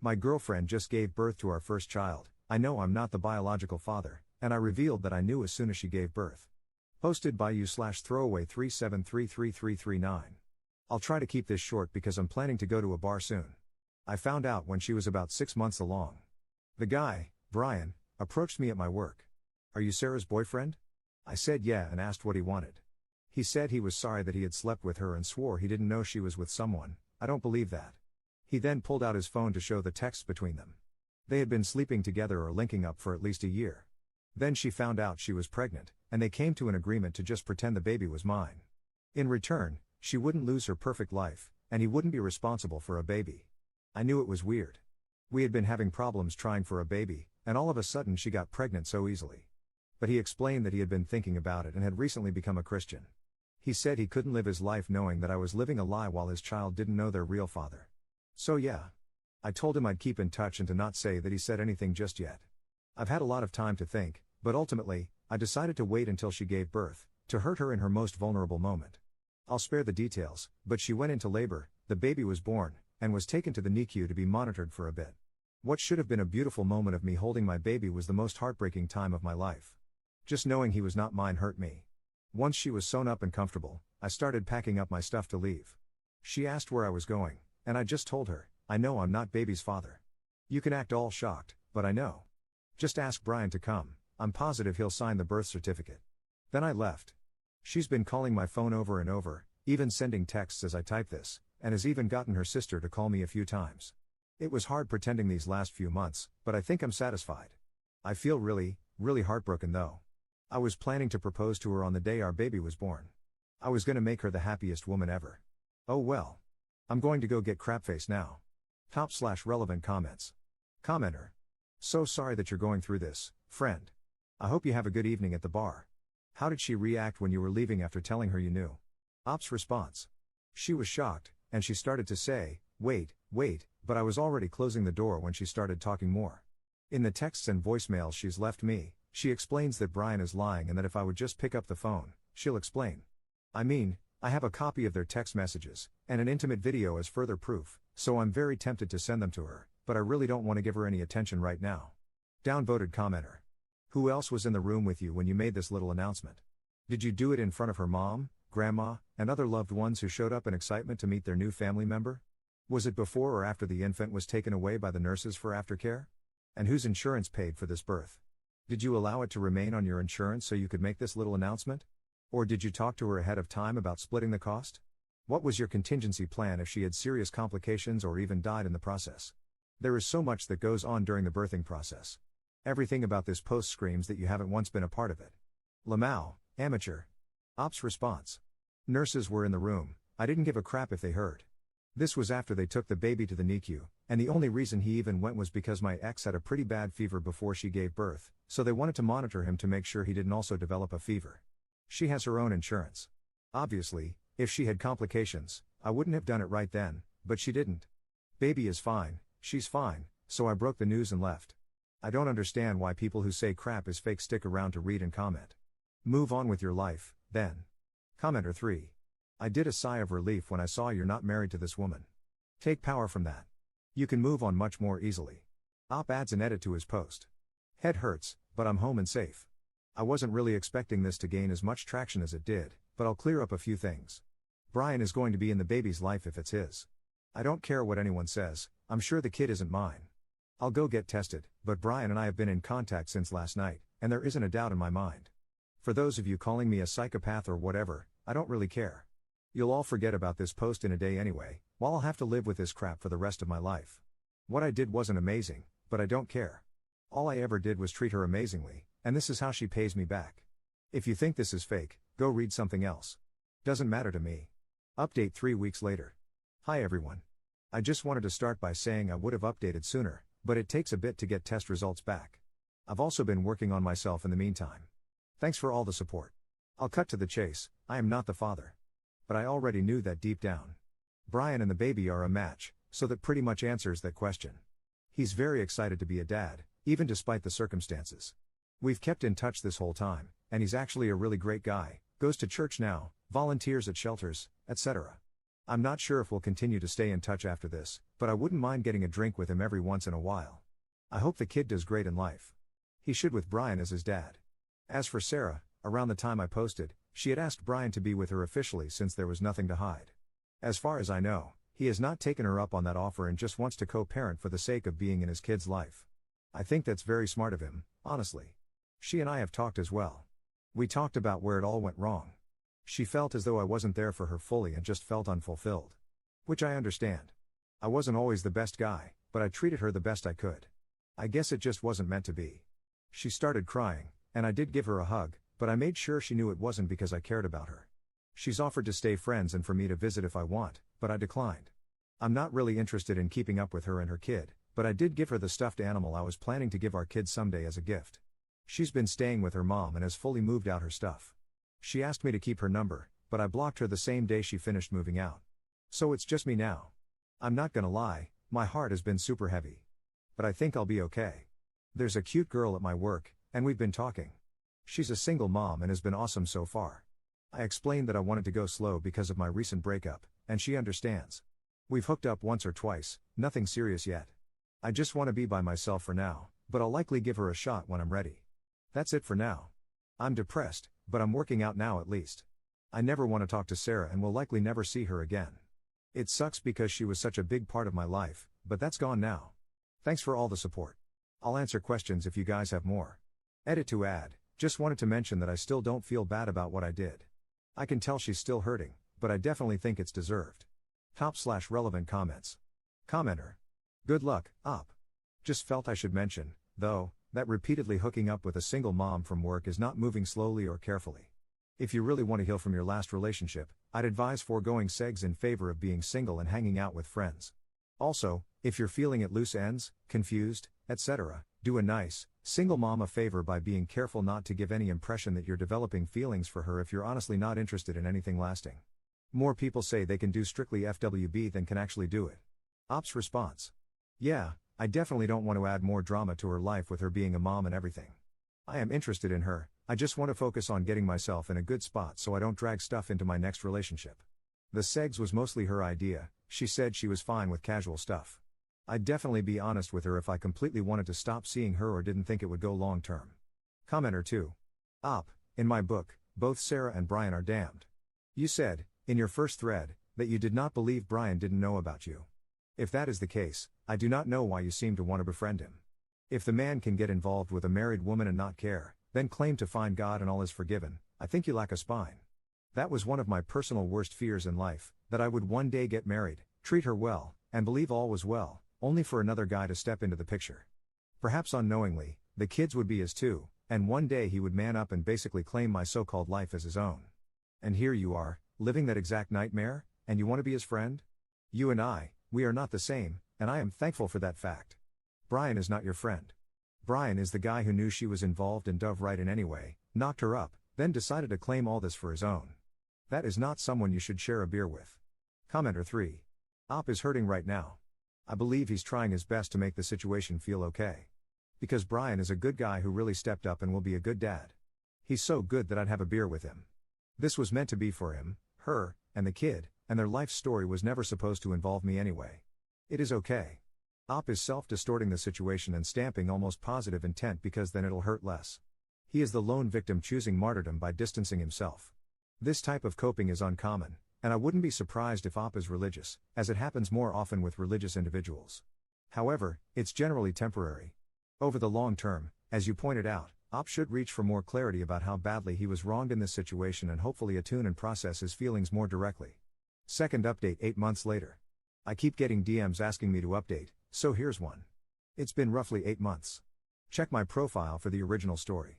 My girlfriend just gave birth to our first child. I know I'm not the biological father, and I revealed that I knew as soon as she gave birth. Posted by you/throwaway37333339. I'll try to keep this short because I'm planning to go to a bar soon. I found out when she was about 6 months along. The guy, Brian, approached me at my work. "Are you Sarah's boyfriend?" I said yeah and asked what he wanted. He said he was sorry that he had slept with her and swore he didn't know she was with someone. I don't believe that. He then pulled out his phone to show the texts between them. They had been sleeping together or linking up for at least a year. Then she found out she was pregnant, and they came to an agreement to just pretend the baby was mine. In return, she wouldn't lose her perfect life, and he wouldn't be responsible for a baby. I knew it was weird. We had been having problems trying for a baby, and all of a sudden she got pregnant so easily. But he explained that he had been thinking about it and had recently become a Christian. He said he couldn't live his life knowing that I was living a lie while his child didn't know their real father. So yeah. I told him I'd keep in touch and to not say that he said anything just yet. I've had a lot of time to think, but ultimately, I decided to wait until she gave birth, to hurt her in her most vulnerable moment. I'll spare the details, but she went into labor, the baby was born, and was taken to the NICU to be monitored for a bit. What should have been a beautiful moment of me holding my baby was the most heartbreaking time of my life. Just knowing he was not mine hurt me. Once she was sewn up and comfortable, I started packing up my stuff to leave. She asked where I was going, and I just told her, "I know I'm not baby's father." "You can act all shocked, but I know. Just ask Brian to come, I'm positive he'll sign the birth certificate." Then I left. She's been calling my phone over and over, even sending texts as I type this, and has even gotten her sister to call me a few times. It was hard pretending these last few months, but I think I'm satisfied. I feel really heartbroken though. I was planning to propose to her on the day our baby was born. I was gonna make her the happiest woman ever. Oh well. I'm going to go get crapface now. Top/relevant comments. Commenter. So sorry that you're going through this, friend. I hope you have a good evening at the bar. How did she react when you were leaving after telling her you knew? Ops response. She was shocked, and she started to say, wait, but I was already closing the door when she started talking more. In the texts and voicemails she's left me, she explains that Brian is lying and that if I would just pick up the phone, she'll explain. I mean, I have a copy of their text messages, and an intimate video as further proof, so I'm very tempted to send them to her, but I really don't want to give her any attention right now. Downvoted commenter. Who else was in the room with you when you made this little announcement? Did you do it in front of her mom, grandma, and other loved ones who showed up in excitement to meet their new family member? Was it before or after the infant was taken away by the nurses for aftercare? And whose insurance paid for this birth? Did you allow it to remain on your insurance so you could make this little announcement? Or did you talk to her ahead of time about splitting the cost? What was your contingency plan if she had serious complications or even died in the process? There is so much that goes on during the birthing process. Everything about this post screams that you haven't once been a part of it. Lamau, amateur. Ops response. Nurses were in the room, I didn't give a crap if they heard. This was after they took the baby to the NICU, and the only reason he even went was because my ex had a pretty bad fever before she gave birth, so they wanted to monitor him to make sure he didn't also develop a fever. She has her own insurance. Obviously, if she had complications, I wouldn't have done it right then, but she didn't. Baby is fine, she's fine, so I broke the news and left. I don't understand why people who say crap is fake stick around to read and comment. Move on with your life, then. Commenter 3. I did a sigh of relief when I saw you're not married to this woman. Take power from that. You can move on much more easily. Op adds an edit to his post. Head hurts, but I'm home and safe. I wasn't really expecting this to gain as much traction as it did, but I'll clear up a few things. Brian is going to be in the baby's life if it's his. I don't care what anyone says, I'm sure the kid isn't mine. I'll go get tested, but Brian and I have been in contact since last night, and there isn't a doubt in my mind. For those of you calling me a psychopath or whatever, I don't really care. You'll all forget about this post in a day anyway, while I'll have to live with this crap for the rest of my life. What I did wasn't amazing, but I don't care. All I ever did was treat her amazingly, and this is how she pays me back. If you think this is fake, go read something else. Doesn't matter to me. Update 3 weeks later. Hi everyone. I just wanted to start by saying I would have updated sooner, but it takes a bit to get test results back. I've also been working on myself in the meantime. Thanks for all the support. I'll cut to the chase, I am not the father. But I already knew that deep down. Brian and the baby are a match, so that pretty much answers that question. He's very excited to be a dad, even despite the circumstances. We've kept in touch this whole time, and he's actually a really great guy, goes to church now, volunteers at shelters, etc. I'm not sure if we'll continue to stay in touch after this, but I wouldn't mind getting a drink with him every once in a while. I hope the kid does great in life. He should with Brian as his dad. As for Sarah, around the time I posted, she had asked Brian to be with her officially since there was nothing to hide. As far as I know, he has not taken her up on that offer and just wants to co-parent for the sake of being in his kid's life. I think that's very smart of him, honestly. She and I have talked as well. We talked about where it all went wrong. She felt as though I wasn't there for her fully and just felt unfulfilled. Which I understand. I wasn't always the best guy, but I treated her the best I could. I guess it just wasn't meant to be. She started crying, and I did give her a hug, but I made sure she knew it wasn't because I cared about her. She's offered to stay friends and for me to visit if I want, but I declined. I'm not really interested in keeping up with her and her kid, but I did give her the stuffed animal I was planning to give our kid someday as a gift. She's been staying with her mom and has fully moved out her stuff. She asked me to keep her number, but I blocked her the same day she finished moving out. So it's just me now. I'm not gonna lie, my heart has been super heavy. But I think I'll be okay. There's a cute girl at my work, and we've been talking. She's a single mom and has been awesome so far. I explained that I wanted to go slow because of my recent breakup, and she understands. We've hooked up once or twice, nothing serious yet. I just want to be by myself for now, but I'll likely give her a shot when I'm ready. That's it for now. I'm depressed, but I'm working out now at least. I never want to talk to Sarah and will likely never see her again. It sucks because she was such a big part of my life, but that's gone now. Thanks for all the support. I'll answer questions if you guys have more. Edit to add, just wanted to mention that I still don't feel bad about what I did. I can tell she's still hurting, but I definitely think it's deserved. Top/relevant comments. Commenter. Good luck, Op. Just felt I should mention, though, that repeatedly hooking up with a single mom from work is not moving slowly or carefully. If you really want to heal from your last relationship, I'd advise foregoing sex in favor of being single and hanging out with friends. Also, if you're feeling at loose ends, confused, etc., do a nice, single mom a favor by being careful not to give any impression that you're developing feelings for her if you're honestly not interested in anything lasting. More people say they can do strictly FWB than can actually do it. Op's response. Yeah, I definitely don't want to add more drama to her life with her being a mom and everything. I am interested in her, I just want to focus on getting myself in a good spot so I don't drag stuff into my next relationship. The segs was mostly her idea, she said she was fine with casual stuff. I'd definitely be honest with her if I completely wanted to stop seeing her or didn't think it would go long term. Commenter 2. Op, in my book, both Sarah and Brian are damned. You said, in your first thread, that you did not believe Brian didn't know about you. If that is the case, I do not know why you seem to want to befriend him. If the man can get involved with a married woman and not care, then claim to find God and all is forgiven, I think you lack a spine. That was one of my personal worst fears in life, that I would one day get married, treat her well, and believe all was well, only for another guy to step into the picture. Perhaps unknowingly, the kids would be his too, and one day he would man up and basically claim my so-called life as his own. And here you are, living that exact nightmare, and you want to be his friend? You and I, we are not the same, and I am thankful for that fact. Brian is not your friend. Brian is the guy who knew she was involved and dove right in anyway, knocked her up, then decided to claim all this for his own. That is not someone you should share a beer with. Commenter 3. Op is hurting right now. I believe he's trying his best to make the situation feel okay. Because Brian is a good guy who really stepped up and will be a good dad. He's so good that I'd have a beer with him. This was meant to be for him, her, and the kid, and their life story was never supposed to involve me anyway. It is okay. Op is self-distorting the situation and stamping almost positive intent because then it'll hurt less. He is the lone victim choosing martyrdom by distancing himself. This type of coping is uncommon, and I wouldn't be surprised if Op is religious, as it happens more often with religious individuals. However, it's generally temporary. Over the long term, as you pointed out, Op should reach for more clarity about how badly he was wronged in this situation and hopefully attune and process his feelings more directly. Second update 8 months later. I keep getting DMs asking me to update, so here's one. It's been roughly 8 months. Check my profile for the original story.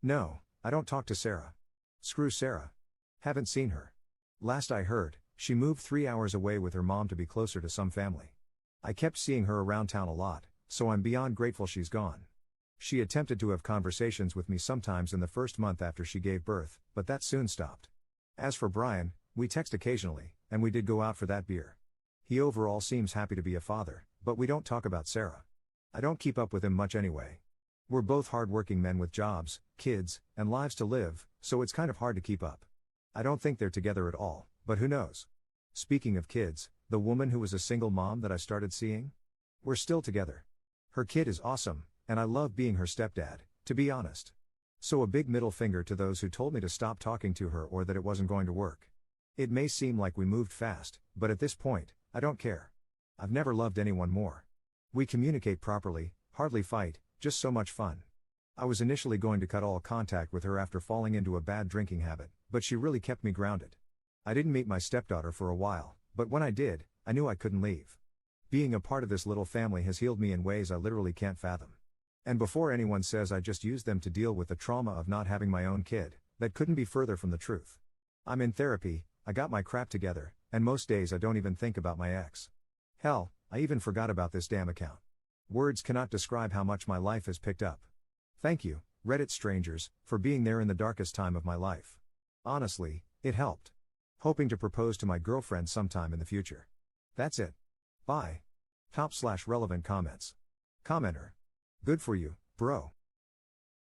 No, I don't talk to Sarah. Screw Sarah. Haven't seen her. Last I heard, she moved 3 hours away with her mom to be closer to some family. I kept seeing her around town a lot, so I'm beyond grateful she's gone. She attempted to have conversations with me sometimes in the first month after she gave birth, but that soon stopped. As for Brian, we text occasionally, and we did go out for that beer. He overall seems happy to be a father, but we don't talk about Sarah. I don't keep up with him much anyway. We're both hard-working men with jobs, kids, and lives to live, so it's kind of hard to keep up. I don't think they're together at all, but who knows? Speaking of kids, the woman who was a single mom that I started seeing? We're still together. Her kid is awesome, and I love being her stepdad, to be honest. So a big middle finger to those who told me to stop talking to her or that it wasn't going to work. It may seem like we moved fast, but at this point, I don't care. I've never loved anyone more. We communicate properly, hardly fight, just so much fun. I was initially going to cut all contact with her after falling into a bad drinking habit, but she really kept me grounded. I didn't meet my stepdaughter for a while, but when I did, I knew I couldn't leave. Being a part of this little family has healed me in ways I literally can't fathom. And before anyone says I just used them to deal with the trauma of not having my own kid, that couldn't be further from the truth. I'm in therapy, I got my crap together, and most days I don't even think about my ex. Hell, I even forgot about this damn account. Words cannot describe how much my life has picked up. Thank you, Reddit strangers, for being there in the darkest time of my life. Honestly, it helped. Hoping to propose to my girlfriend sometime in the future. That's it. Bye. Top/relevant comments. Commenter. Good for you, bro.